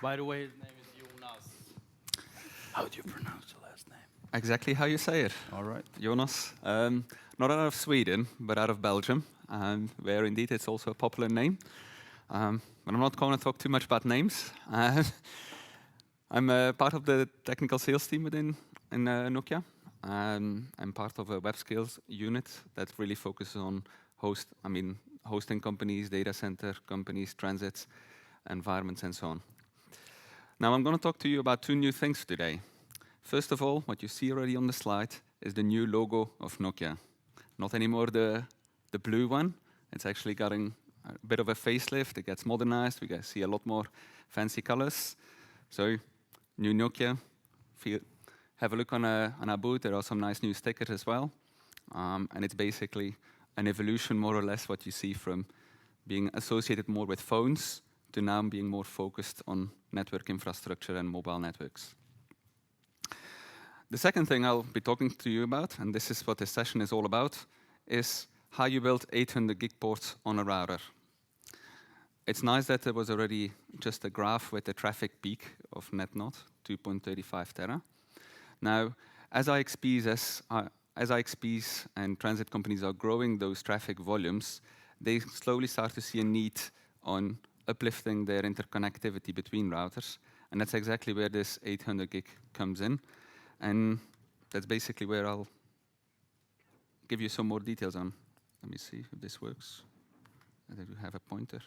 By the way, his name is Jonas. How do you pronounce the last name? Exactly how you say it. All right. Jonas. Not out of Sweden, but out of Belgium, where indeed it's also a popular name. But I'm not going to talk too much about names. I'm part of the technical sales team within Nokia. I'm part of a web skills unit that really focuses on hosting companies, data center companies, transit environments, and so on. Now I'm going to talk to you about two new things today. First of all, what you see already on the slide is the new logo of Nokia. Not anymore the blue one. It's actually getting a bit of a facelift. It gets modernized. We see a lot more fancy colors. So, new Nokia. Have a look on our booth. There are some nice new stickers as well. And it's basically an evolution, more or less, what you see from being associated more with phones to now being more focused on network infrastructure and mobile networks. The second thing I'll be talking to you about, and this is what this session is all about, is how you build 800 gig ports on a router. It's nice that there was already just a graph with the traffic peak of Netnod, 2.35 tera. Now, as IXPs and transit companies are growing those traffic volumes, they slowly start to see a need on uplifting their interconnectivity between routers. And that's exactly where this 800 gig comes in. And that's basically where I'll give you some more details on. Let me see if this works. I think we have a pointer.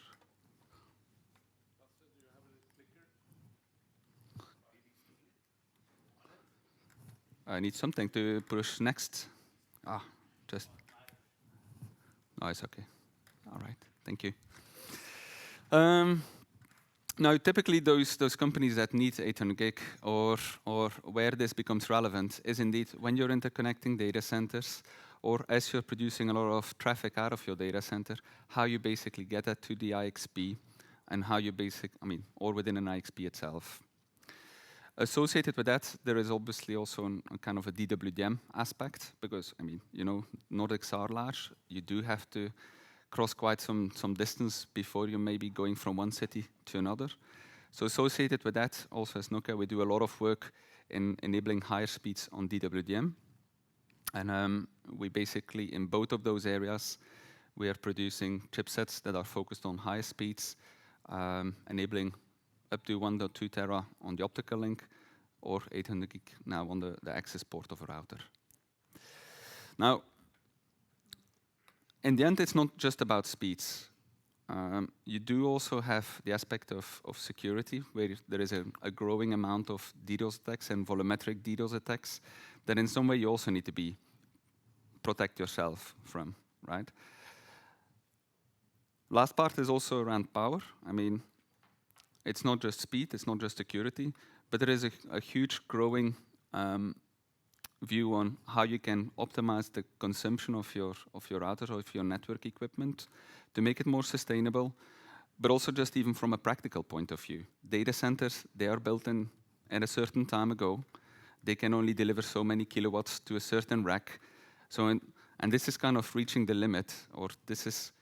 I need something to push next. No, it's okay. All right, thank you. Now, typically those companies that need 800 gig or where this becomes relevant is indeed when you're interconnecting data centers or as you're producing a lot of traffic out of your data center, how you basically get that to the IXP and how you or within an IXP itself. Associated with that, there is obviously also a kind of a DWDM aspect because, Nordics are large. You do have to cross quite some distance before you may be going from one city to another. So associated with that, also as Nokia, we do a lot of work in enabling higher speeds on DWDM. And we basically, in both of those areas, we are producing chipsets that are focused on higher speeds, enabling up to 1.2 tera on the optical link, or 800 gig now on the access port of a router. Now, in the end, it's not just about speeds. You do also have the aspect of security, where there is a growing amount of DDoS attacks and volumetric DDoS attacks that in some way you also need to protect yourself from, right? Last part is also around power. It's not just speed, it's not just security, but there is a huge growing view on how you can optimize the consumption of your router or of your network equipment to make it more sustainable, but also just even from a practical point of view. Data centers, they are built in at a certain time ago. They can only deliver so many kilowatts to a certain rack. And this is kind of reaching the limit, or this is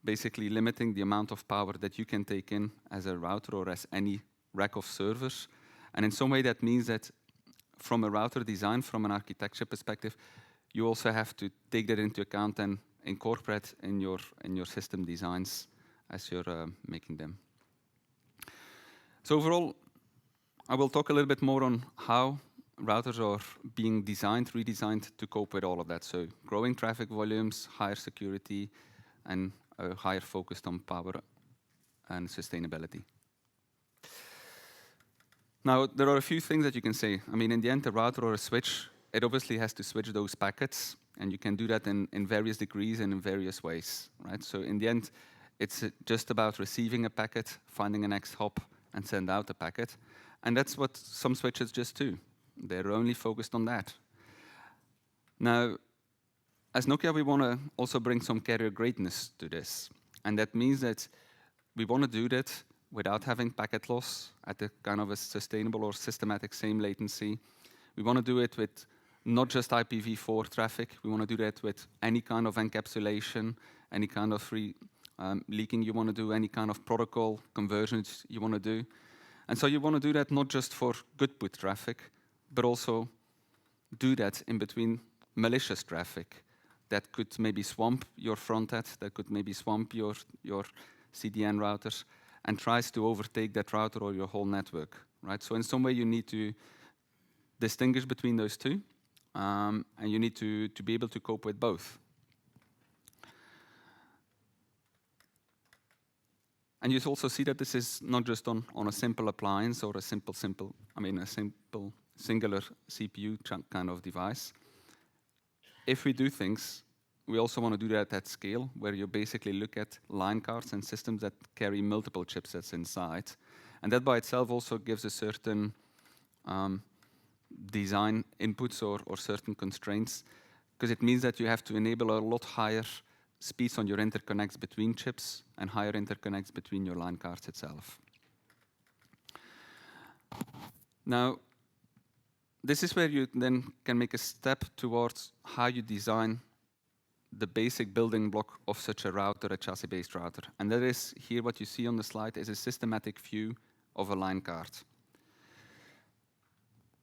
basically limiting the amount of power that you can take in as a router or as any rack of servers. And in some way that means that from a router design, from an architecture perspective, you also have to take that into account and incorporate in your system designs as you're making them. So overall, I will talk a little bit more on how routers are being designed, redesigned to cope with all of that. So growing traffic volumes, higher security, and a higher focus on power and sustainability. Now, there are a few things that you can say. In the end, a router or a switch, it obviously has to switch those packets, and you can do that in various degrees and in various ways, right? So in the end, it's just about receiving a packet, finding a next hop, and send out a packet. And that's what some switches just do. They're only focused on that. Now, as Nokia, we want to also bring some carrier greatness to this. And that means that we want to do that without having packet loss at the kind of a sustainable or systematic same latency. We want to do it with not just IPv4 traffic. We want to do that with any kind of encapsulation, any kind of free leaking you want to do, any kind of protocol conversions you want to do. And so you want to do that not just for good boot traffic, but also do that in between malicious traffic that could maybe swamp your front end, that could maybe swamp your CDN routers, and tries to overtake that router or your whole network, right? So in some way you need to distinguish between those two, and you need to be able to cope with both. And you also see that this is not just on a simple appliance or a simple, singular CPU kind of device. If we do things, we also want to do that at scale, where you basically look at line cards and systems that carry multiple chipsets inside. And that by itself also gives a certain design inputs or certain constraints, because it means that you have to enable a lot higher speeds on your interconnects between chips and higher interconnects between your line cards itself. Now, this is where you then can make a step towards how you design the basic building block of such a router, a chassis-based router. And that is here what you see on the slide is a systematic view of a line card.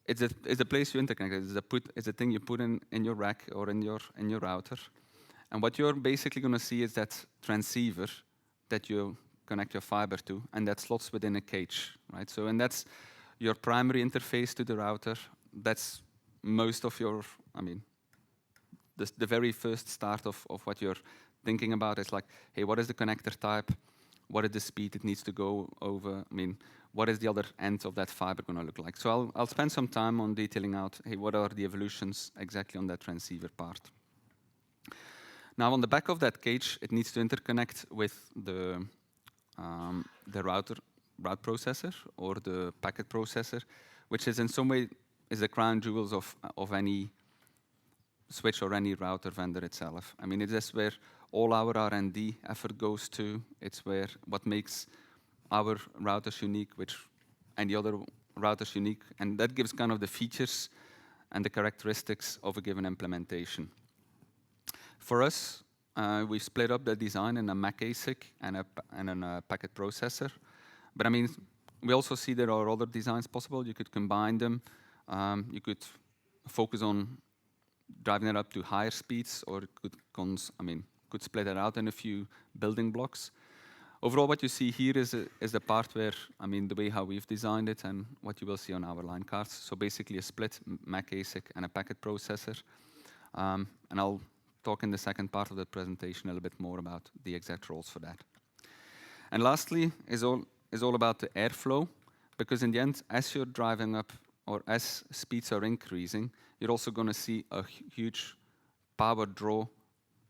It's a place you interconnect. It's a thing you put in your rack or in your router. And what you're basically going to see is that transceiver that you connect your fiber to, and that slots within a cage, right? So, and that's your primary interface to the router. That's most of your, the very first start of what you're thinking about is like, hey, what is the connector type? What is the speed it needs to go over? What is the other end of that fiber going to look like? So I'll spend some time on detailing out, hey, what are the evolutions exactly on that transceiver part? Now, on the back of that cage, it needs to interconnect with the route processor or the packet processor, which is in some way is the crown jewels of any switch or any router vendor itself. It is where all our R&D effort goes to. It's where what makes our routers unique, which any other routers unique, and that gives kind of the features and the characteristics of a given implementation. For us, we split up the design in a Mac ASIC and a packet processor. But we also see there are other designs possible. You could combine them. You could focus on driving it up to higher speeds, or it could split it out in a few building blocks. Overall, what you see here is the part where, the way how we've designed it and what you will see on our line cards. So basically a split Mac ASIC and a packet processor. And I'll talk in the second part of the presentation a little bit more about the exact roles for that. And lastly is all about the airflow, because in the end, as you're driving up or as speeds are increasing, you're also going to see a huge power draw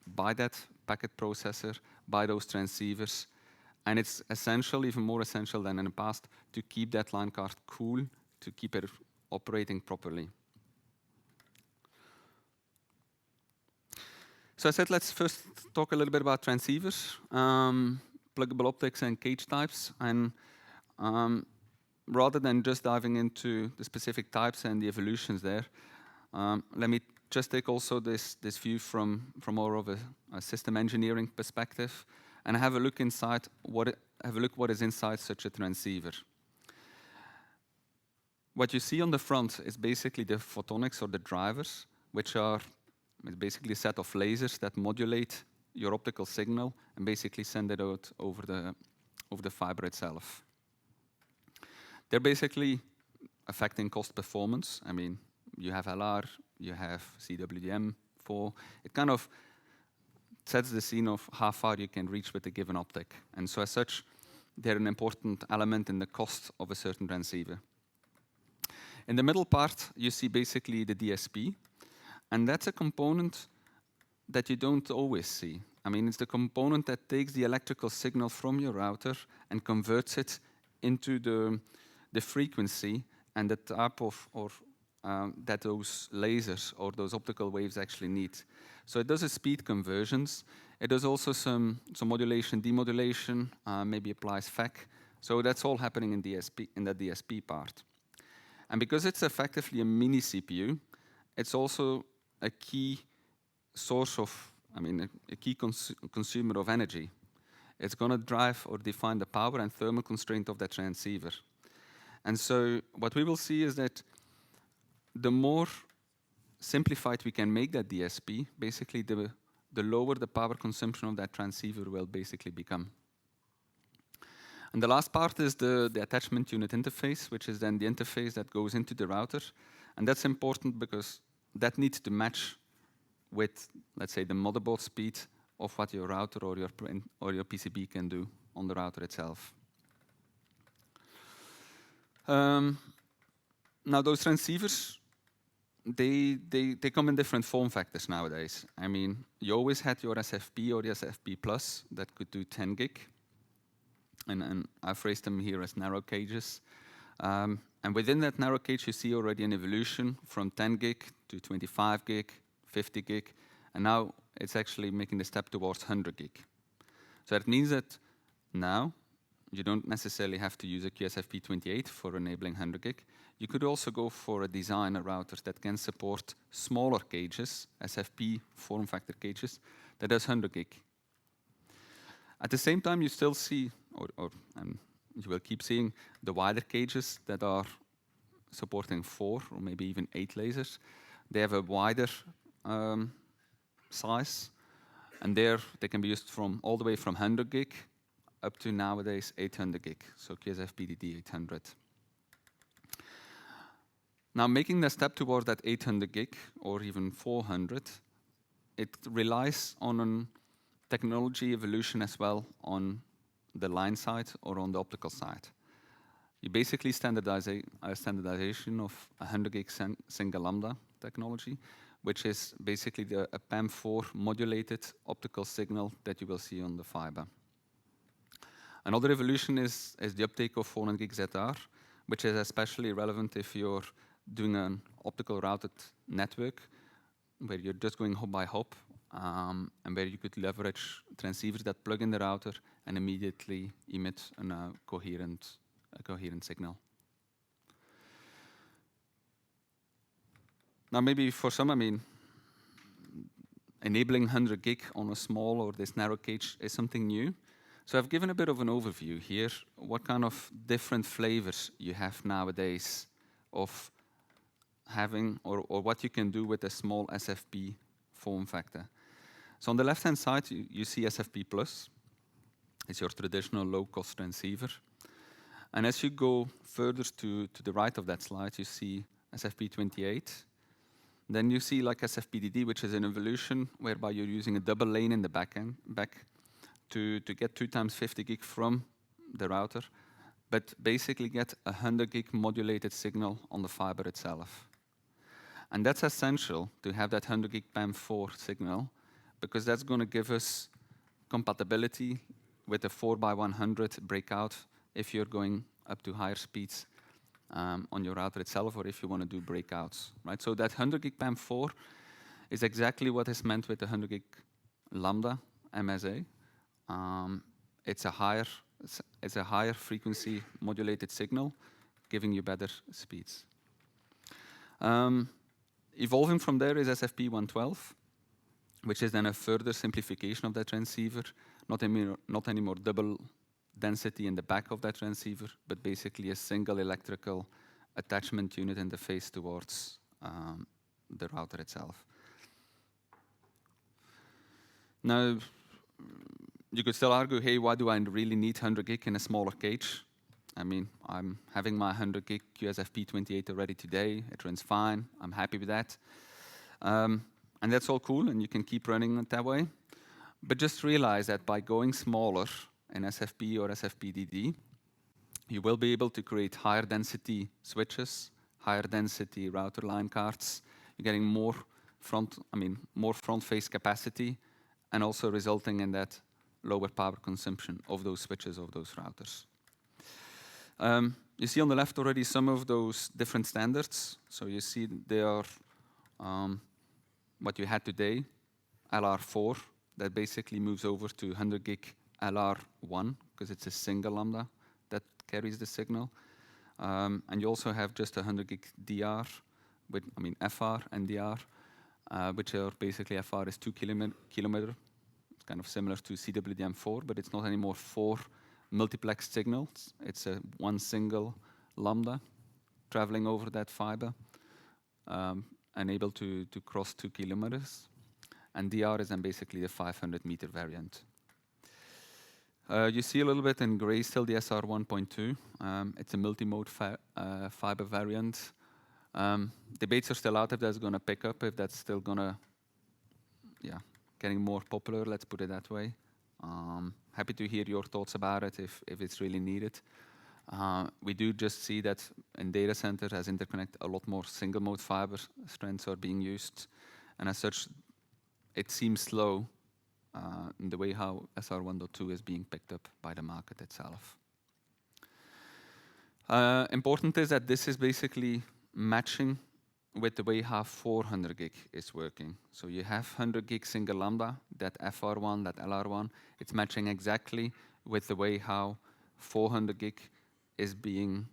by that packet processor, by those transceivers. And it's essential, even more essential than in the past, to keep that line card cool, to keep it operating properly. So I said, let's first talk a little bit about transceivers, pluggable optics and cage types. And rather than just diving into the specific types and the evolutions there, let me just take also this view from more of a system engineering perspective, and have a look inside what is inside such a transceiver. What you see on the front is basically the photonics or the drivers, which are basically a set of lasers that modulate your optical signal and basically send it out over the fiber itself. They're basically affecting cost performance. You have LR, you have CWDM4. It kind of sets the scene of how far you can reach with a given optic. And so as such, they're an important element in the cost of a certain transceiver. In the middle part, you see basically the DSP. And that's a component that you don't always see. It's the component that takes the electrical signal from your router and converts it into the frequency and the type of that those lasers or those optical waves actually need. So it does a speed conversions. It does also some modulation, demodulation, maybe applies FEC. So that's all happening in the DSP part. And because it's effectively a mini CPU, it's also a key source of, a key consumer of energy. It's going to drive or define the power and thermal constraint of that transceiver. And so what we will see is that the more simplified we can make that DSP, basically the lower the power consumption of that transceiver will basically become. And the last part is the attachment unit interface, which is then the interface that goes into the router. And that's important because that needs to match with, let's say, the motherboard speed of what your router or your PCB can do on the router itself. Now, those transceivers, they come in different form factors nowadays. I mean, you always had your SFP or the SFP Plus that could do 10 gig. And I've raised them here as narrow cages. And within that narrow cage, you see already an evolution from 10 gig to 25 gig, 50 gig, and now it's actually making the step towards 100 gig. So that means that now you don't necessarily have to use a QSFP28 for enabling 100 gig. You could also go for a designer router that can support smaller cages, SFP form factor cages, that does 100 gig. At the same time, you still see, you will keep seeing the wider cages that are supporting 4 or maybe even 8 lasers. They have a wider size, and there they can be used from all the way from 100 gig up to nowadays 800 gig, so QSFP-DD 800. Now, making the step towards that 800 gig or even 400, it relies on a technology evolution as well on the line side or on the optical side. You basically standardize a standardization of 100 gig single lambda technology, which is basically a PAM4 modulated optical signal that you will see on the fiber. Another evolution is the uptake of 400 gig ZR, which is especially relevant if you're doing an optical routed network where you're just going hop by hop, and where you could leverage transceivers that plug in the router and immediately emit a coherent signal. Now, maybe for some, I mean, enabling 100 gig on a small or this narrow cage is something new. So I've given a bit of an overview here, what kind of different flavors you have nowadays of having, or what you can do with a small SFP form factor. So on the left-hand side, you see SFP Plus. It's your traditional low-cost transceiver. And as you go further to the right of that slide, you see SFP28. Then you see like SFP-DD, which is an evolution whereby you're using a double lane in the back to get 2 times 50 gig from the router, but basically get a 100 gig modulated signal on the fiber itself. And that's essential to have that 100 gig PAM4 signal, because that's going to give us compatibility with the 4x100 breakout if you're going up to higher speeds on your router itself, or if you want to do breakouts, right? So that 100 gig PAM4 is exactly what is meant with the 100 gig lambda MSA. It's a higher frequency modulated signal, giving you better speeds. Evolving from there is SFP112, which is then a further simplification of that transceiver, not anymore double density in the back of that transceiver, but basically a single electrical attachment unit interface towards the router itself. Now, you could still argue, hey, why do I really need 100 gig in a smaller cage? I mean, I'm having my 100 gig QSFP28 already today. It runs fine. I'm happy with that. And that's all cool, and you can keep running it that way. But just realize that by going smaller in SFP or SFP-DD, you will be able to create higher density switches, higher density router line cards. You're getting more front face capacity, and also resulting in that lower power consumption of those switches, of those routers. You see on the left already some of those different standards. So you see they are what you had today, LR4, that basically moves over to 100 gig LR1, because it's a single lambda that carries the signal. And you also have just 100 gig DR, with FR and DR, which are basically FR is 2 kilometer. It's kind of similar to CWDM4, but it's not anymore 4 multiplex signals. It's one single lambda traveling over that fiber and able to cross 2 kilometers. And DR is then basically the 500 meter variant. You see a little bit in gray still the SR 1.2. It's a multi-mode fiber variant. Debates are still out if that's going to pick up, if that's still going to, getting more popular, let's put it that way. Happy to hear your thoughts about it if it's really needed. We do just see that in data centers as interconnect, a lot more single mode fiber strands are being used. And as such, it seems slow in the way how SR 1.2 is being picked up by the market itself. Important is that this is basically matching with the way how 400 gig is working. So you have 100 gig single lambda, that FR1, that LR1, it's matching exactly with the way how 400 gig is being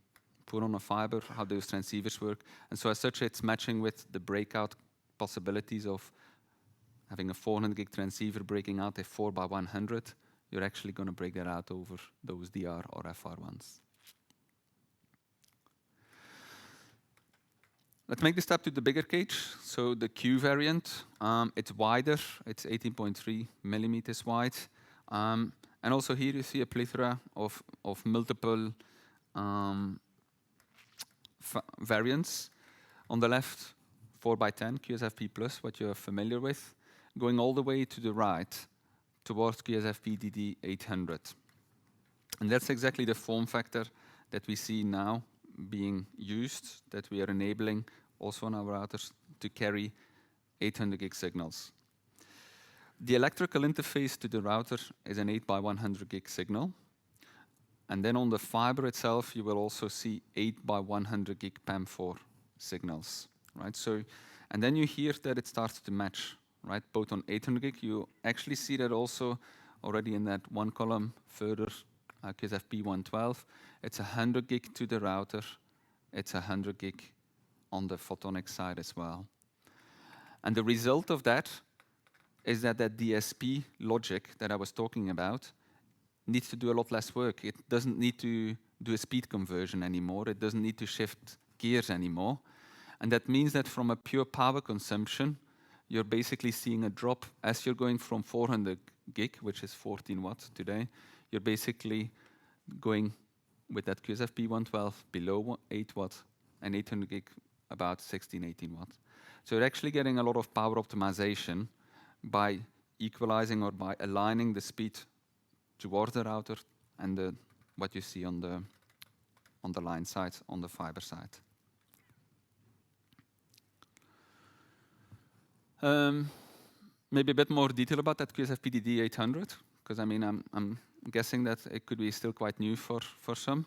put on a fiber, how those transceivers work. And so as such, it's matching with the breakout possibilities of having a 400 gig transceiver breaking out a 4 by 100. You're actually going to break that out over those DR or FR1s. Let's make the step to the bigger cage. So the Q variant, it's wider. It's 18.3 millimeters wide. And also here you see a plethora of multiple variants. On the left, 4 by 10 QSFP+, what you're familiar with, going all the way to the right towards QSFP DD800. And that's exactly the form factor that we see now being used, that we are enabling also on our routers to carry 800 gig signals. The electrical interface to the router is an 8 by 100 gig signal. And then on the fiber itself, you will also see 8 by 100 gig PAM4 signals, right? So, and then you hear that it starts to match, right? Both on 800 gig, you actually see that also already in that one column further, QSFP 112. It's 100 gig to the router. It's 100 gig on the photonic side as well. And the result of that is that that DSP logic that I was talking about needs to do a lot less work. It doesn't need to do a speed conversion anymore. It doesn't need to shift gears anymore. And that means that from a pure power consumption, you're basically seeing a drop as you're going from 400 gig, which is 14 watts today. You're basically going with that QSFP 112 below 8 watts and 800 gig about 16, 18 watts. So you're actually getting a lot of power optimization by equalizing or by aligning the speed towards the router and what you see on the line side, on the fiber side. Maybe a bit more detail about that QSFP DD800, because I mean I'm guessing that it could be still quite new for some.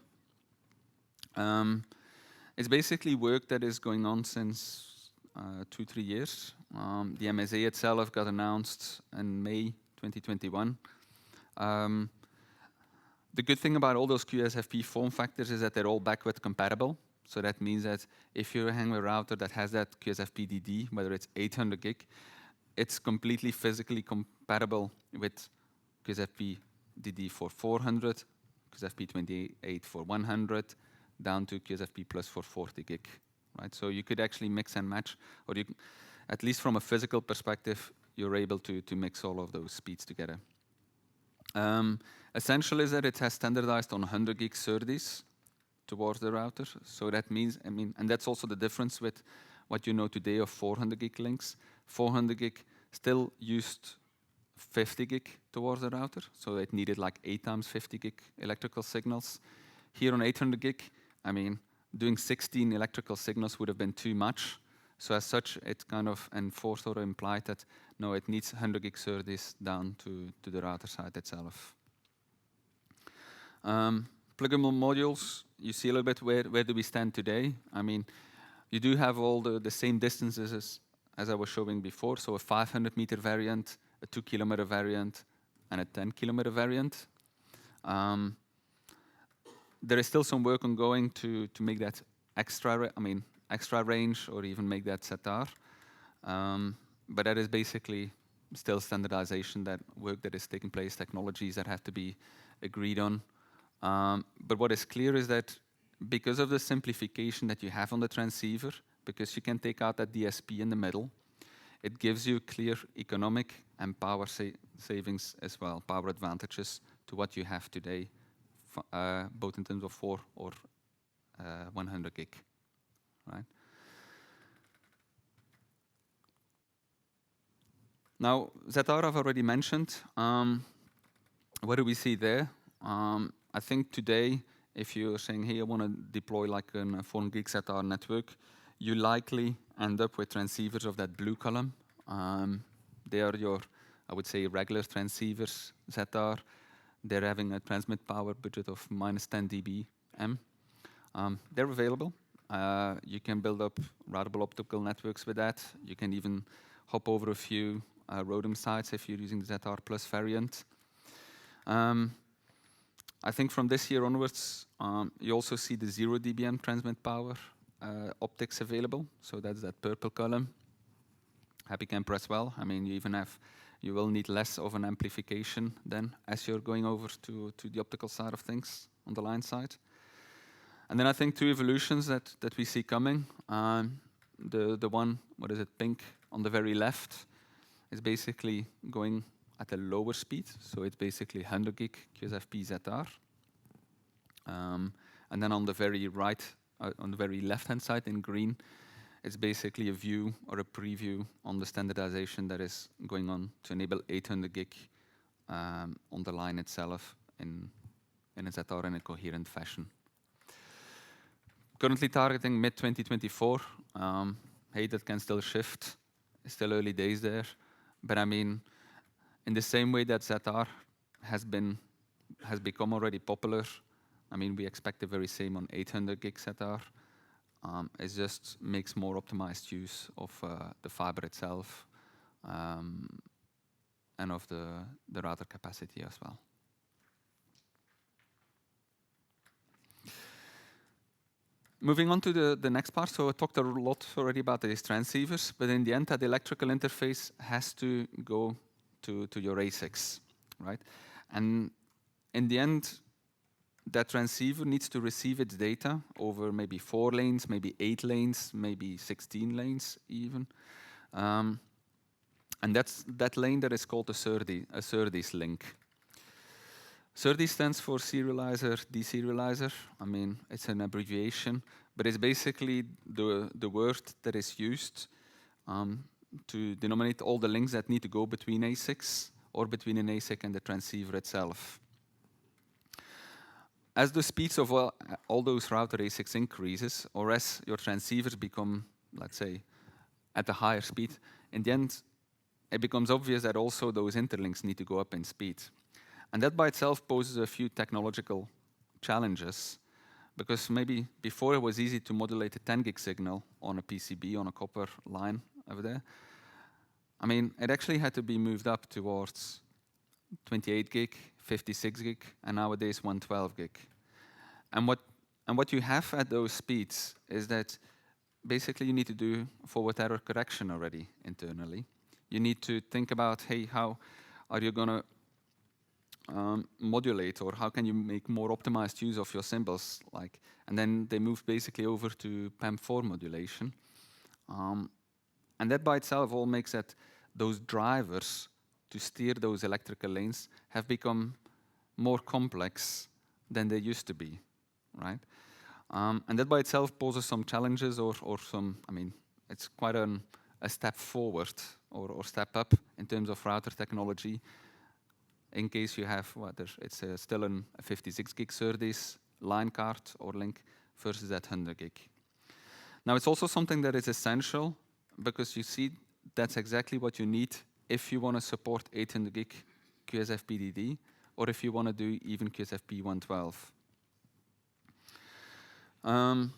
It's basically work that is going on since 2-3 years. The MSA itself got announced in May 2021. The good thing about all those QSFP form factors is that they're all backward compatible. So that means that if you hang a router that has that QSFP DD, whether it's 800 gig, it's completely physically compatible with QSFP DD for 400, QSFP 28 for 100, down to QSFP plus for 40 gig, right? So you could actually mix and match, or you, at least from a physical perspective, you're able to mix all of those speeds together. Essential is that it has standardized on 100 gig SerDes towards the router. So that means, I mean, and that's also the difference with what you know today of 400 gig links. 400 gig still used 50 gig towards the router, so it needed like 8 times 50 gig electrical signals. Here on 800 gig, I mean, doing 16 electrical signals would have been too much. So as such, it kind of enforced or implied that, no, it needs 100 gig SerDes down to the router side itself. Pluggable modules, you see a little bit where do we stand today. I mean, you do have all the same distances as I was showing before, so a 500 meter variant, a 2 kilometer variant, and a 10 kilometer variant. There is still some work ongoing to make that extra range or even make that SATAR. But that is basically still standardization, that work that is taking place, technologies that have to be agreed on. But what is clear is that because of the simplification that you have on the transceiver, because you can take out that DSP in the middle, it gives you clear economic and power savings as well, power advantages to what you have today, both in terms of 4 or 100 gig, right? Now, ZR I've already mentioned. What do we see there? I think today, if you're saying, hey, I want to deploy like a 4 gig ZR network, you likely end up with transceivers of that blue column. They are your, I would say, regular transceivers, ZR. They're having a transmit power budget of minus 10 dBm. They're available. You can build up routable optical networks with that. You can even hop over a few ROADM sites if you're using the ZR Plus variant. I think from this year onwards, you also see the 0 dBm transmit power optics available. So that's that purple column. Happy camper as well. I mean, you will need less of an amplification then as you're going over to the optical side of things on the line side. And then I think 2 evolutions that we see coming. The one, what is it, pink on the very left, is basically going at a lower speed. So it's basically 100 gig QSFP ZR. And then on the very right, on the very left-hand side in green, it's basically a view or a preview on the standardization that is going on to enable 800 gig on the line itself in a ZR in a coherent fashion. Currently targeting mid-2024. Hey, that can still shift. It's still early days there. But I mean, in the same way that ZR has become already popular, I mean, we expect the very same on 800 gig ZR. It just makes more optimized use of the fiber itself and of the router capacity as well. Moving on to the next part. So I talked a lot already about these transceivers, but in the end, that electrical interface has to go to your ASICs, right? And in the end, that transceiver needs to receive its data over maybe 4 lanes, maybe 8 lanes, maybe 16 lanes even. And that lane that is called a SerDes link. SerDes stands for serializer, deserializer. I mean, it's an abbreviation, but it's basically the word that is used to denominate all the links that need to go between ASICs or between an ASIC and the transceiver itself. As the speeds of all those router ASICs increases, or as your transceivers become, let's say, at a higher speed, in the end, it becomes obvious that also those interlinks need to go up in speed. And that by itself poses a few technological challenges, because maybe before it was easy to modulate a 10 gig signal on a PCB, on a copper line over there. I mean, it actually had to be moved up towards 28 gig, 56 gig, and nowadays 112 gig. And what you have at those speeds is that basically you need to do forward error correction already internally. You need to think about, hey, how are you going to modulate, or how can you make more optimized use of your symbols? And then they move basically over to PAM4 modulation. And that by itself all makes that those drivers to steer those electrical lanes have become more complex than they used to be, right? And that by itself poses some challenges or some, I mean, it's quite a step forward or step up in terms of router technology. In case you have, it's still a 56 gig SerDes line card or link versus that 100 gig. Now it's also something that is essential because you see that's exactly what you need if you want to support 800 gig QSFP-DD or if you want to do even QSFP 112. And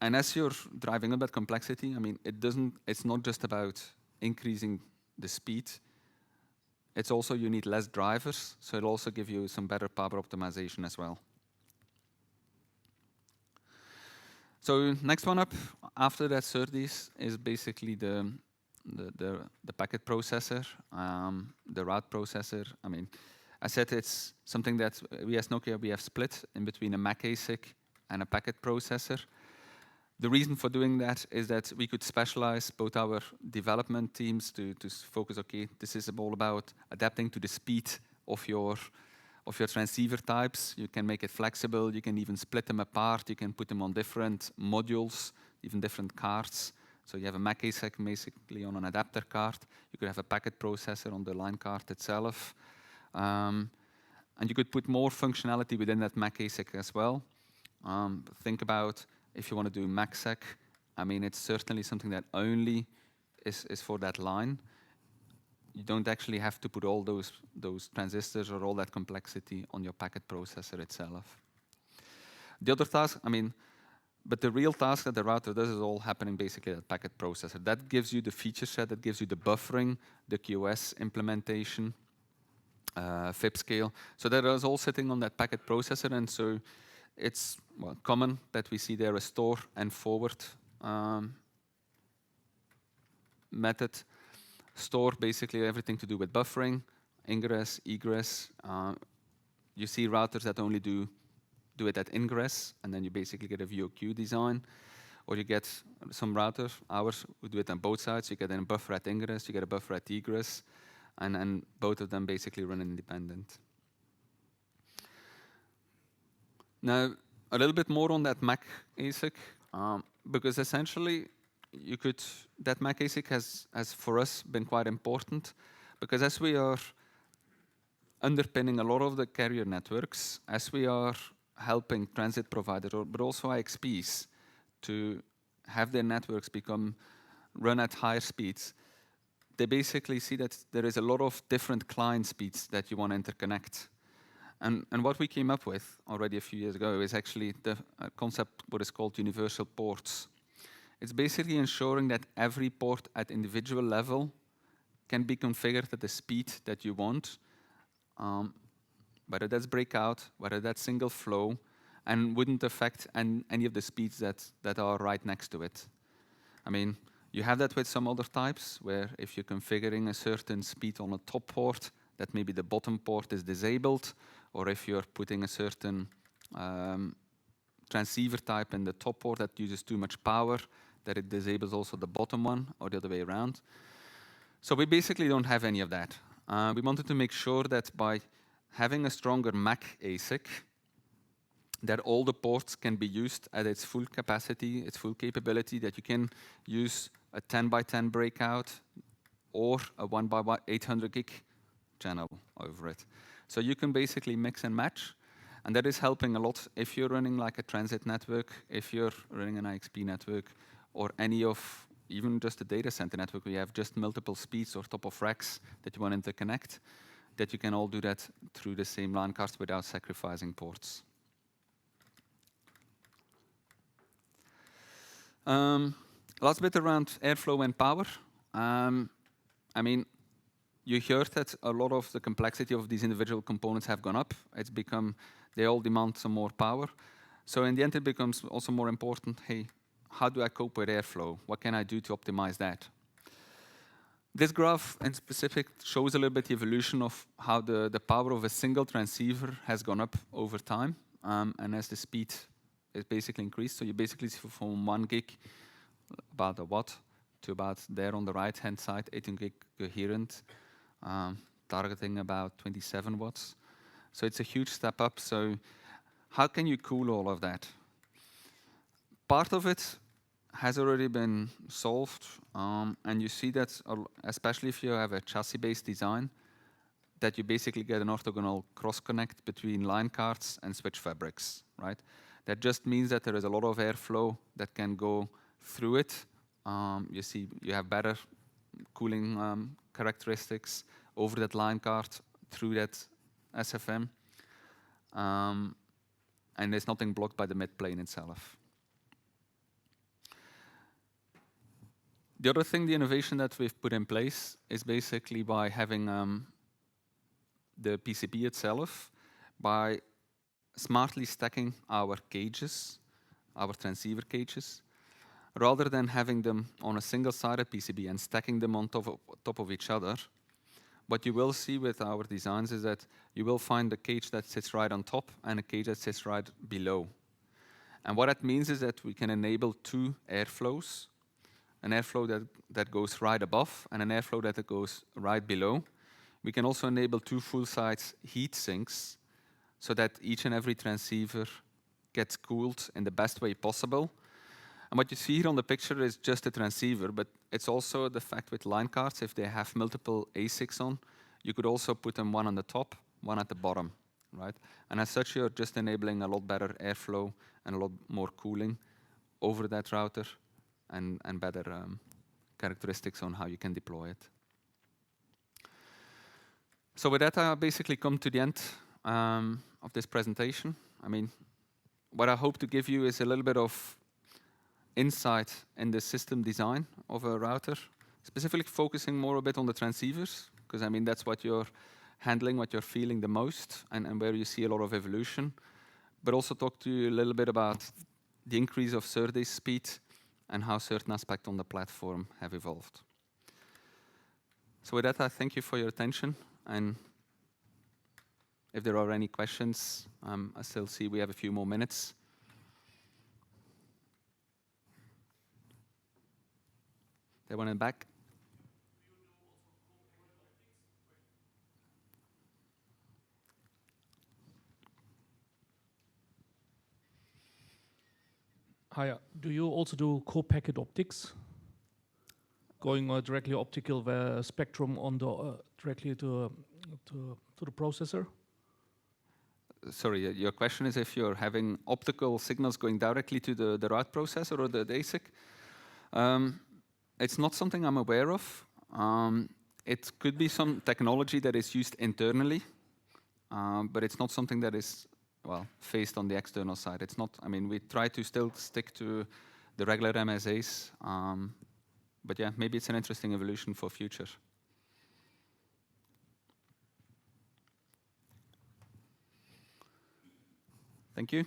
as you're driving up that complexity, I mean, it's not just about increasing the speed. It's also you need less drivers, so it'll also give you some better power optimization as well. So next one up after that SerDes is basically the packet processor, the route processor. I mean, I said it's something that we as Nokia we have split in between a Mac ASIC and a packet processor. The reason for doing that is that we could specialize both our development teams to focus, okay, this is all about adapting to the speed of your transceiver types. You can make it flexible, you can even split them apart, you can put them on different modules, even different cards. So you have a Mac ASIC basically on an adapter card. You could have a packet processor on the line card itself. And you could put more functionality within that Mac ASIC as well. Think about if you want to do MacSec. I mean, it's certainly something that only is for that line. You don't actually have to put all those transistors or all that complexity on your packet processor itself. The other task, I mean, but the real task that the router does is all happening basically at packet processor. That gives you the feature set, that gives you the buffering, the QoS implementation, FIP scale. So that is all sitting on that packet processor, and so it's common that we see there a store and forward method. Store, basically everything to do with buffering, ingress, egress. You see routers that only do it at ingress, and then you basically get a VOQ design. Or you get some routers, ours, who do it on both sides. You get a buffer at ingress, you get a buffer at egress, and both of them basically run independent. Now, a little bit more on that Mac ASIC, because essentially that Mac ASIC has for us been quite important, because as we are underpinning a lot of the carrier networks, as we are helping transit providers, but also IXPs to have their networks run at higher speeds, they basically see that there is a lot of different client speeds that you want to interconnect. And what we came up with already a few years ago is actually the concept what is called universal ports. It's basically ensuring that every port at individual level can be configured at the speed that you want, whether that's breakout, whether that's single flow, and wouldn't affect any of the speeds that are right next to it. I mean, you have that with some other types, where if you're configuring a certain speed on a top port, that maybe the bottom port is disabled, or if you're putting a certain transceiver type in the top port that uses too much power, that it disables also the bottom one, or the other way around. So we basically don't have any of that. We wanted to make sure that by having a stronger Mac ASIC, that all the ports can be used at its full capacity, its full capability, that you can use a 10 by 10 breakout or a 1 by 800 gig channel over it. So you can basically mix and match, and that is helping a lot if you're running like a transit network, if you're running an IXP network, or any of even just a data center network where you have just multiple speeds or top of racks that you want to interconnect, that you can all do that through the same line cards without sacrificing ports. Last bit around airflow and power. I mean, you heard that a lot of the complexity of these individual components have gone up. It's become, they all demand some more power. So in the end, it becomes also more important, hey, how do I cope with airflow? What can I do to optimize that? This graph in specific shows a little bit the evolution of how the power of a single transceiver has gone up over time, and as the speed is basically increased. So you basically see from 1 gig, about a watt, to about there on the right-hand side, 18 gig coherent, targeting about 27 watts. So it's a huge step up. So how can you cool all of that? Part of it has already been solved, and you see that, especially if you have a chassis-based design, that you basically get an orthogonal cross-connect between line cards and switch fabrics, right? That just means that there is a lot of airflow that can go through it. You see, you have better cooling characteristics over that line card through that SFM, and there's nothing blocked by the mid-plane itself. The other thing, the innovation that we've put in place is basically by having the PCB itself, by smartly stacking our cages, our transceiver cages, rather than having them on a single-sided PCB and stacking them on top of each other. What you will see with our designs is that you will find a cage that sits right on top and a cage that sits right below. And what that means is that we can enable two airflows, an airflow that goes right above and an airflow that goes right below. We can also enable two full-size heat sinks so that each and every transceiver gets cooled in the best way possible. And what you see here on the picture is just a transceiver, but it's also the fact with line cards, if they have multiple ASICs on, you could also put them one on the top, one at the bottom, right? And as such, you're just enabling a lot better airflow and a lot more cooling over that router and better characteristics on how you can deploy it. So with that, I basically come to the end of this presentation. I mean, what I hope to give you is a little bit of insight in the system design of a router, specifically focusing more a bit on the transceivers, because I mean that's what you're handling, what you're feeling the most, and where you see a lot of evolution. But also talk to you a little bit about the increase of SerDes speed and how certain aspects on the platform have evolved. So with that, I thank you for your attention, and if there are any questions, I still see we have a few more minutes. There one in the back. Hi, do you also do co-packet optics? Going directly optical via spectrum on the directly to the processor? Sorry, your question is if you're having optical signals going directly to the route processor or the ASIC? It's not something I'm aware of. It could be some technology that is used internally, but it's not something that is, well, faced on the external side. It's not, I mean, we try to still stick to the regular MSAs, but yeah, maybe it's an interesting evolution for future. Thank you.